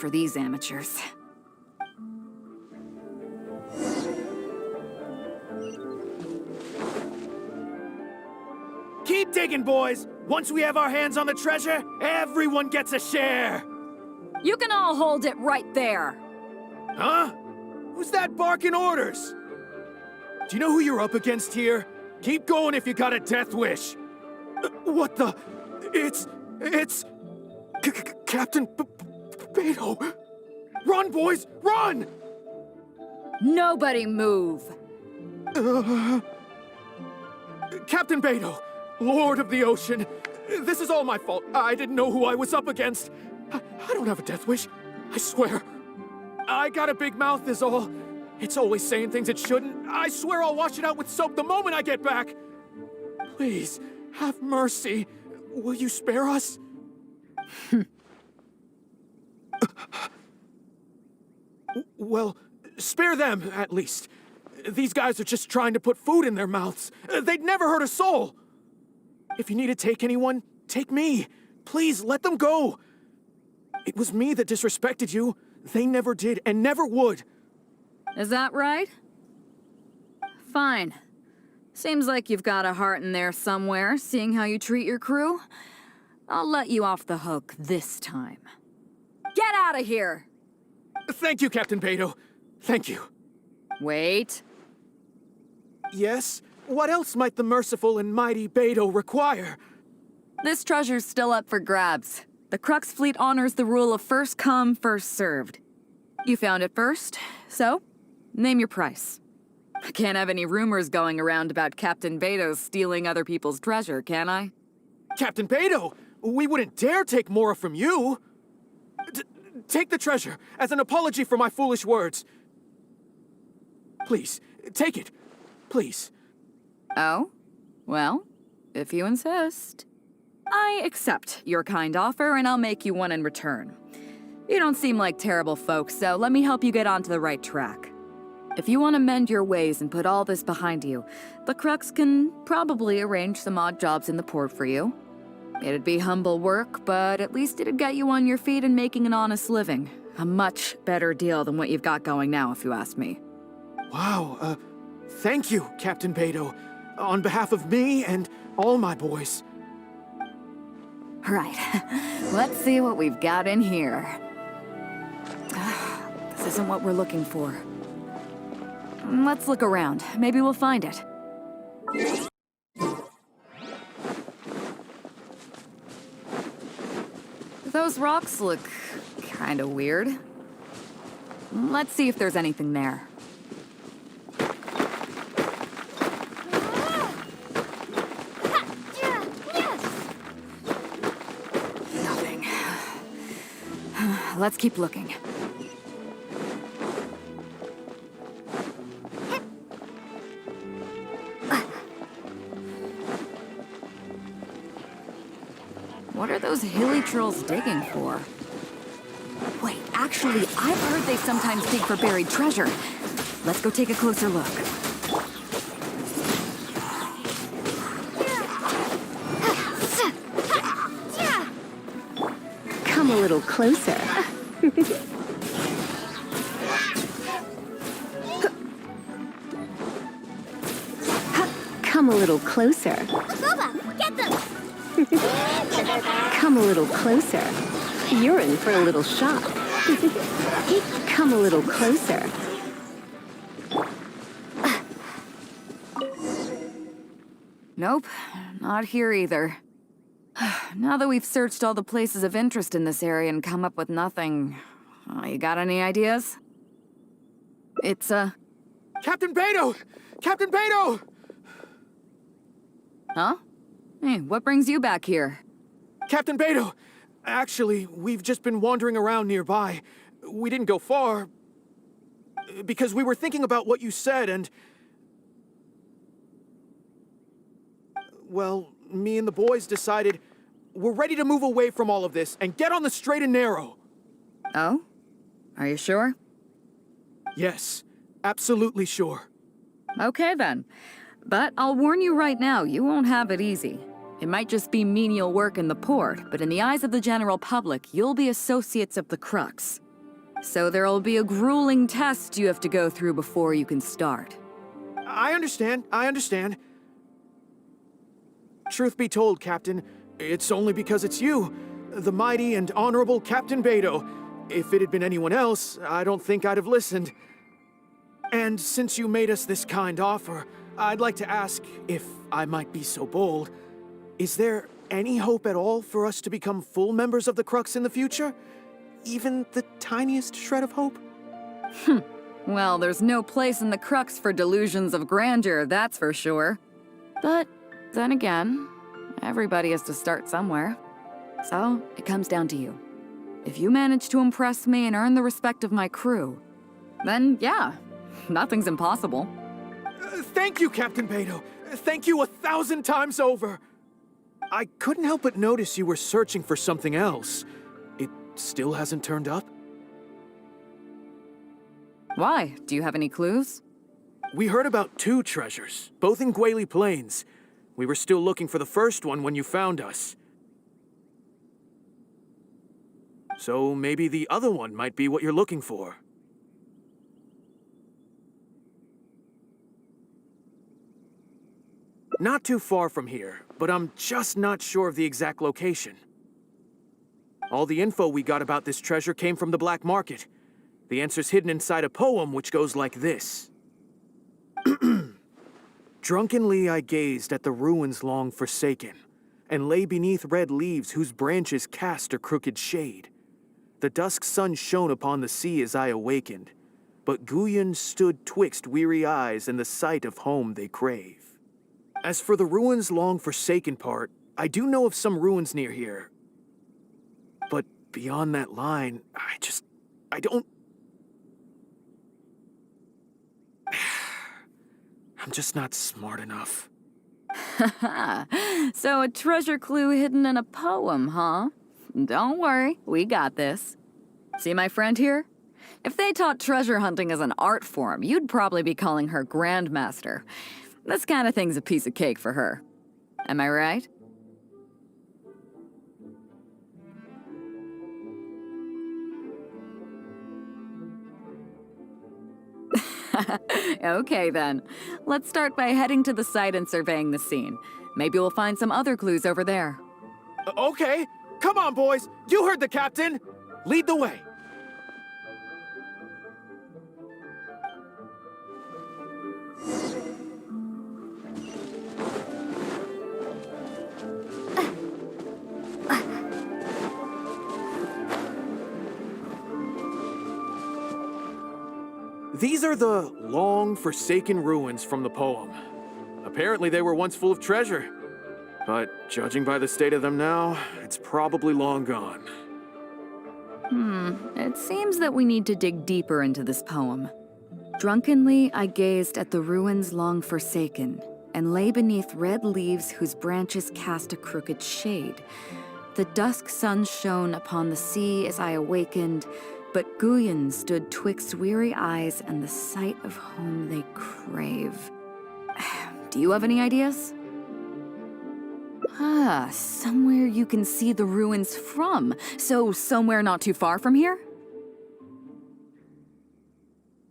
for these amateurs. Keep digging, boys! Once we have our hands on the treasure, everyone gets a share! You can all hold it right there! Huh? Who's that barking orders? Do you know who you're up against here? Keep going if you got a death wish. What the? It's... Captain Beto. Run, boys, run! Nobody move! Captain Beto, Lord of the Ocean, this is all my fault. I didn't know who I was up against. I don't have a death wish, I swear. I got a big mouth is all. It's always saying things it shouldn't. I swear I'll wash it out with soap the moment I get back. Please, have mercy. Will you spare us? Well, spare them, at least. These guys are just trying to put food in their mouths. They'd never hurt a soul. If you need to take anyone, take me. Please, let them go. It was me that disrespected you. They never did, and never would. Is that right? Fine. Seems like you've got a heart in there somewhere, seeing how you treat your crew. I'll let you off the hook this time. Get out of here! Thank you, Captain Beto. Thank you. Wait. Yes? What else might the merciful and mighty Beto require? This treasure's still up for grabs. The Crux fleet honors the rule of first come, first served. You found it first, so name your price. I can't have any rumors going around about Captain Beto stealing other people's treasure, can I? Captain Beto, we wouldn't dare take more from you. Take the treasure as an apology for my foolish words. Please, take it. Please. Oh? Well, if you insist. I accept your kind offer, and I'll make you one in return. You don't seem like terrible folks, so let me help you get onto the right track. If you want to mend your ways and put all this behind you, the Crux can probably arrange some odd jobs in the port for you. It'd be humble work, but at least it'd get you on your feet and making an honest living. A much better deal than what you've got going now, if you ask me. Wow, thank you, Captain Beto. On behalf of me and all my boys. Right. Let's see what we've got in here. This isn't what we're looking for. Let's look around. Maybe we'll find it. Those rocks look kind of weird. Let's see if there's anything there. Nothing. Let's keep looking. What are those hilly trolls digging for? Wait, actually, I've heard they sometimes dig for buried treasure. Let's go take a closer look. Come a little closer. Come a little closer. Get them! Come a little closer. You're in for a little shock. Come a little closer. Nope, not here either. Now that we've searched all the places of interest in this area and come up with nothing, you got any ideas? It's, Captain Beto! Captain Beto! Huh? Hey, what brings you back here? Captain Beto! Actually, we've just been wandering around nearby. We didn't go far, because we were thinking about what you said and... Well, me and the boys decided we're ready to move away from all of this and get on the straight and narrow. Oh? Are you sure? Yes, absolutely sure. Okay then. But I'll warn you right now, you won't have it easy. It might just be menial work in the port, but in the eyes of the general public, you'll be associates of the Crux. So there'll be a grueling test you have to go through before you can start. I understand. Truth be told, Captain, it's only because it's you, the mighty and honorable Captain Beidou. If it had been anyone else, I don't think I'd have listened. And since you made us this kind offer, I'd like to ask, if I might be so bold, is there any hope at all for us to become full members of the Crux in the future? Even the tiniest shred of hope? Well, there's no place in the Crux for delusions of grandeur, that's for sure. But then again, everybody has to start somewhere. So, it comes down to you. If you manage to impress me and earn the respect of my crew, then yeah, nothing's impossible. Thank you, Captain Beidou. Thank you 1,000 times over. I couldn't help but notice you were searching for something else. It still hasn't turned up? Why? Do you have any clues? We heard about 2 treasures, both in Guili Plains. We were still looking for the first one when you found us. So maybe the other one might be what you're looking for. Not too far from here, but I'm just not sure of the exact location. All the info we got about this treasure came from the black market. The answer's hidden inside a poem which goes like this. Drunkenly I gazed at the ruins long forsaken, and lay beneath red leaves whose branches cast a crooked shade. The dusk sun shone upon the sea as I awakened, but Guyon stood twixt weary eyes and the sight of home they crave. As for the ruins long forsaken part, I do know of some ruins near here. But beyond that line, I don't... I'm just not smart enough. So a treasure clue hidden in a poem, huh? Don't worry, we got this. See my friend here? If they taught treasure hunting as an art form, you'd probably be calling her Grandmaster. This kind of thing's a piece of cake for her. Am I right? Okay then. Let's start by heading to the site and surveying the scene. Maybe we'll find some other clues over there. Okay, come on boys, you heard the captain! Lead the way. These are the long forsaken ruins from the poem. Apparently they were once full of treasure. But judging by the state of them now, it's probably long gone. It seems that we need to dig deeper into this poem. Drunkenly, I gazed at the ruins long forsaken, and lay beneath red leaves whose branches cast a crooked shade. The dusk sun shone upon the sea as I awakened, but Guyon stood twixt weary eyes and the sight of home they crave. Do you have any ideas? Somewhere you can see the ruins from. So somewhere not too far from here?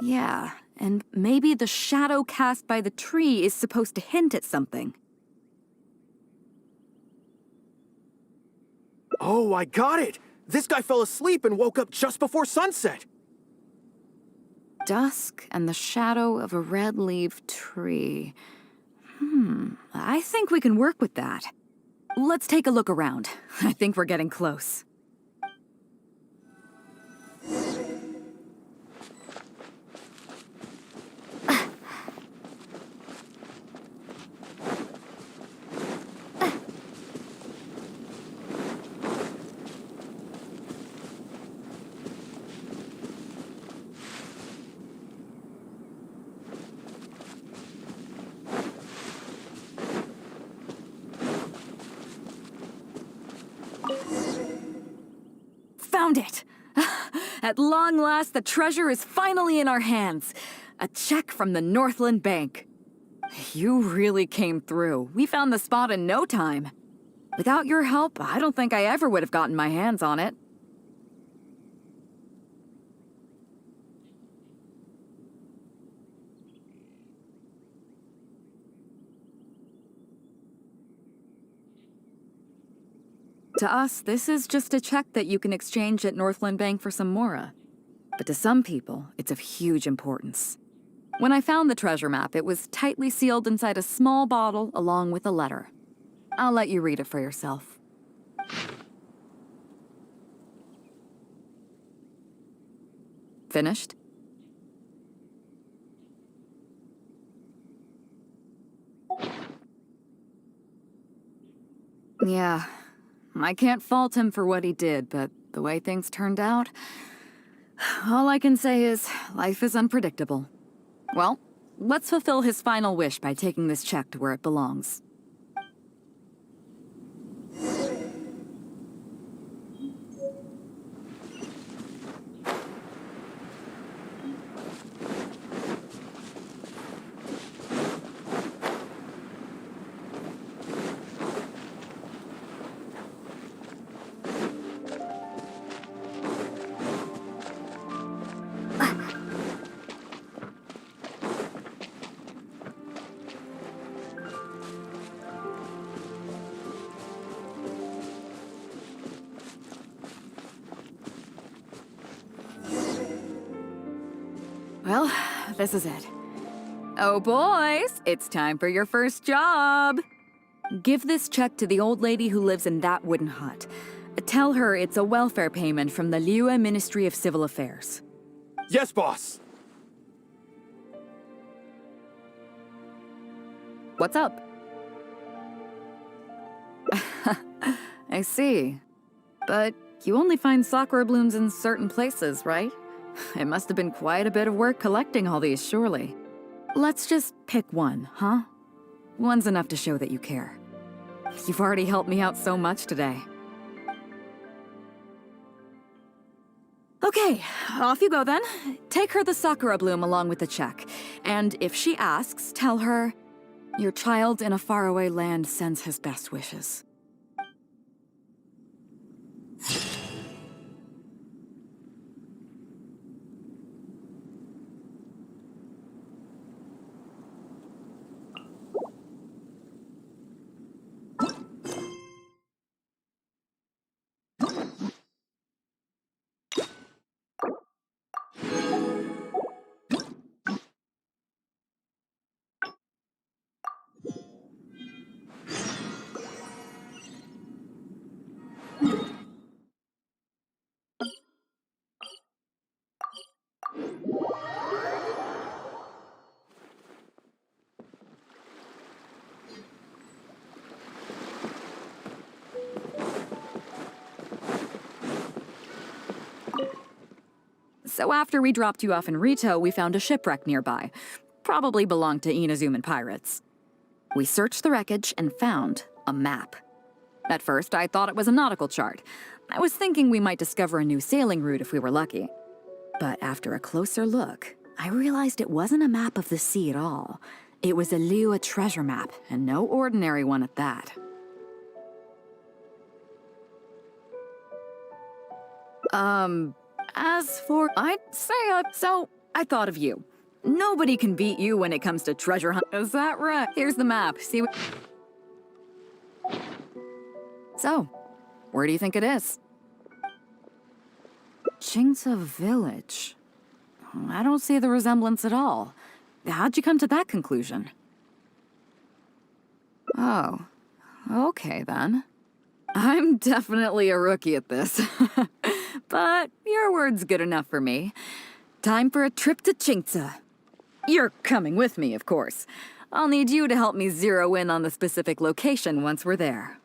Yeah, and maybe the shadow cast by the tree is supposed to hint at something. Oh, I got it! This guy fell asleep and woke up just before sunset! Dusk and the shadow of a red-leaved tree. I think we can work with that. Let's take a look around. I think we're getting close. Found it! At long last, the treasure is finally in our hands. A check from the Northland Bank. You really came through. We found the spot in no time. Without your help, I don't think I ever would have gotten my hands on it. To us, this is just a check that you can exchange at Northland Bank for some Mora. But to some people, it's of huge importance. When I found the treasure map, it was tightly sealed inside a small bottle along with a letter. I'll let you read it for yourself. Finished? Yeah, I can't fault him for what he did, but the way things turned out, all I can say is life is unpredictable. Well, let's fulfill his final wish by taking this check to where it belongs. Well, this is it. Oh, boys, it's time for your first job. Give this check to the old lady who lives in that wooden hut. Tell her it's a welfare payment from the Liyue Ministry of Civil Affairs. Yes, boss. What's up? I see. But you only find sakura blooms in certain places, right? It must have been quite a bit of work collecting all these, surely. Let's just pick one, huh? One's enough to show that you care. You've already helped me out so much today. Okay, off you go then. Take her the sakura bloom along with the check. And if she asks, tell her, your child in a faraway land sends his best wishes. So after we dropped you off in Rito, we found a shipwreck nearby. Probably belonged to Inazuman pirates. We searched the wreckage and found a map. At first, I thought it was a nautical chart. I was thinking we might discover a new sailing route if we were lucky. But after a closer look, I realized it wasn't a map of the sea at all. It was a Liyue treasure map, and no ordinary one at that. As for... I'd say, so I thought of you. Nobody can beat you when it comes to treasure hunt. Is that right? Here's the map. See what... So, where do you think it is? Chingsa Village. I don't see the resemblance at all. How'd you come to that conclusion? Oh, okay then. I'm definitely a rookie at this. But your word's good enough for me. Time for a trip to Chingsa. You're coming with me, of course. I'll need you to help me zero in on the specific location once we're there.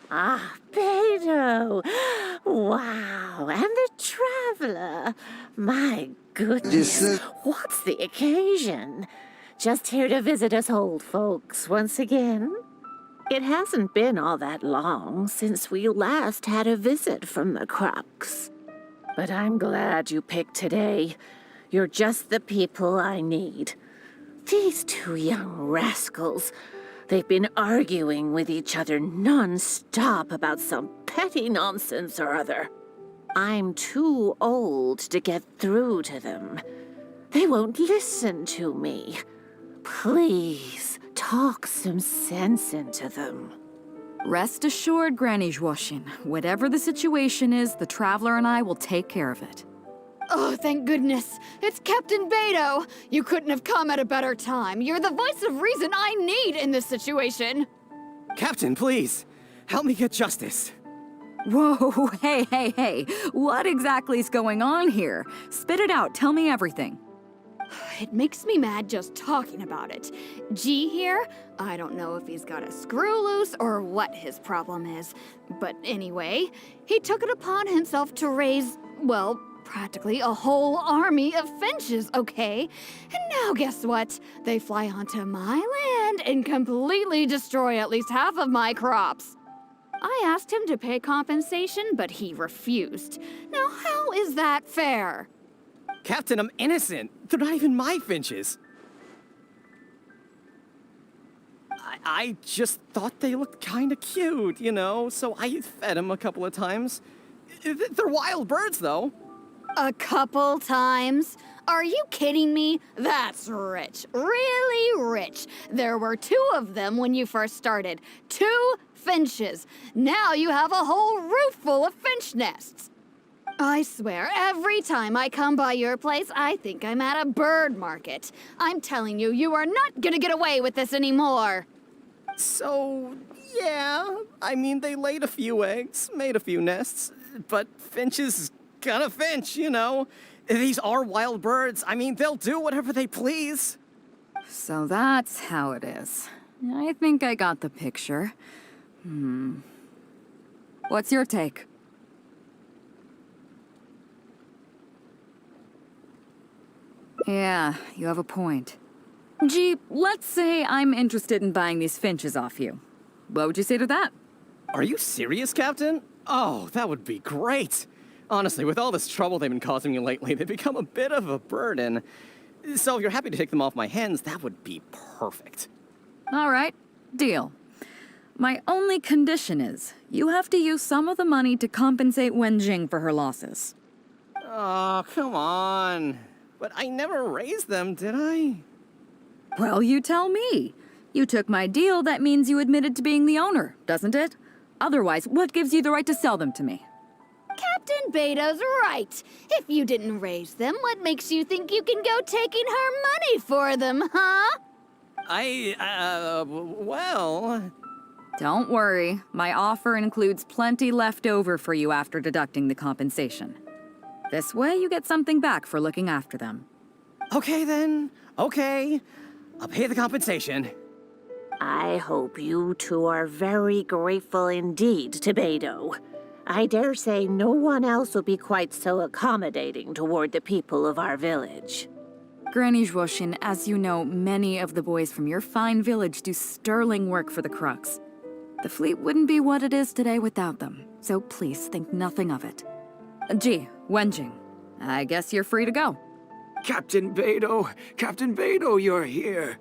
Ah, Beto! Wow, and the traveler! My goodness, what's the occasion? Just here to visit us old folks once again? It hasn't been all that long since we last had a visit from the Crux. But I'm glad you picked today. You're just the people I need. These two young rascals, they've been arguing with each other non-stop about some petty nonsense or other. I'm too old to get through to them. They won't listen to me. Please, talk some sense into them. Rest assured, Granny Zhuoshin, whatever the situation is, the Traveler and I will take care of it. Oh, thank goodness. It's Captain Beto. You couldn't have come at a better time. You're the voice of reason I need in this situation. Captain, please, help me get justice. Whoa, hey. What exactly is going on here? Spit it out, tell me everything. It makes me mad just talking about it. G here, I don't know if he's got a screw loose or what his problem is. But anyway, he took it upon himself to raise, well, practically a whole army of finches, okay? And now guess what? They fly onto my land and completely destroy at least half of my crops. I asked him to pay compensation, but he refused. Now how is that fair? Captain, I'm innocent. They're not even my finches. I just thought they looked kind of cute, you know, so I fed them a couple of times. They're wild birds, though. A couple times? Are you kidding me? That's rich. Really rich. There were 2 of them when you first started. 2 finches. Now you have a whole roof full of finch nests. I swear, every time I come by your place, I think I'm at a bird market. I'm telling you, you are not gonna get away with this anymore. So, yeah, I mean, they laid a few eggs, made a few nests, but finches gonna finch, you know. These are wild birds. I mean, they'll do whatever they please. So that's how it is. I think I got the picture. What's your take? Yeah, you have a point. Gee, let's say I'm interested in buying these finches off you. What would you say to that? Are you serious, Captain? Oh, that would be great. Honestly, with all this trouble they've been causing me lately, they've become a bit of a burden. So if you're happy to take them off my hands, that would be perfect. All right, deal. My only condition is, you have to use some of the money to compensate Wenjing for her losses. Oh, come on. But I never raised them, did I? Well, you tell me. You took my deal, that means you admitted to being the owner, doesn't it? Otherwise, what gives you the right to sell them to me? Captain Beto's right. If you didn't raise them, what makes you think you can go taking her money for them, huh? Well... Don't worry. My offer includes plenty left over for you after deducting the compensation. This way, you get something back for looking after them. Okay, then. Okay. I'll pay the compensation. I hope you two are very grateful indeed to Beto. I dare say no one else will be quite so accommodating toward the people of our village. Granny Zhuoshin, as you know, many of the boys from your fine village do sterling work for the Crux. The fleet wouldn't be what it is today without them, so please think nothing of it. Gee, Wenjing, I guess you're free to go. Captain Beto, you're here.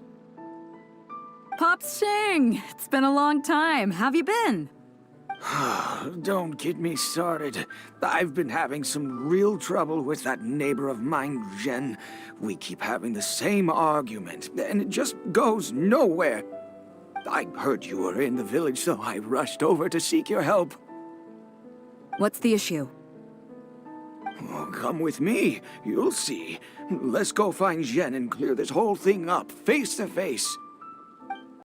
Pops Shing, it's been a long time. How have you been? Don't get me started. I've been having some real trouble with that neighbor of mine, Jen. We keep having the same argument, and it just goes nowhere. I heard you were in the village, so I rushed over to seek your help. What's the issue? Oh, come with me. You'll see. Let's go find Jen and clear this whole thing up, face to face.